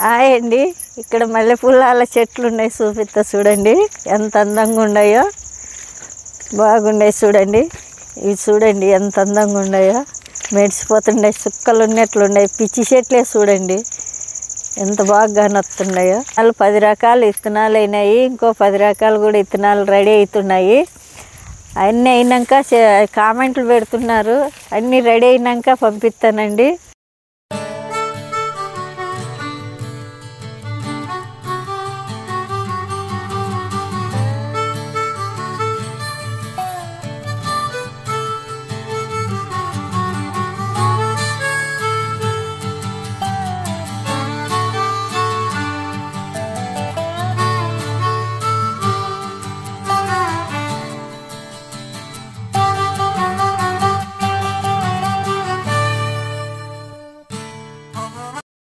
Hi అండి. ఇక్కడ మల్లెపూల చెట్లు ఉన్నాయి, చూపిస్తా చూడండి ఎంత అందంగా ఉన్నాయో. బాగున్నాయి చూడండి. ఇవి చూడండి ఎంత అందంగా ఉన్నాయో, మెడిసిపోతున్నాయి, చుక్కలు ఉన్నట్లున్నాయి. పిచ్చి చెట్లే చూడండి ఎంత బాగా కానొస్తున్నాయో. 10 రకాల విత్తనాలు అయినాయి, ఇంకో 10 రకాలు కూడా విత్తనాలు రెడీ అవుతున్నాయి. అన్నీ అయినాక కామెంట్లు పెడుతున్నారు, అన్నీ రెడీ అయినాక పంపిస్తానండి.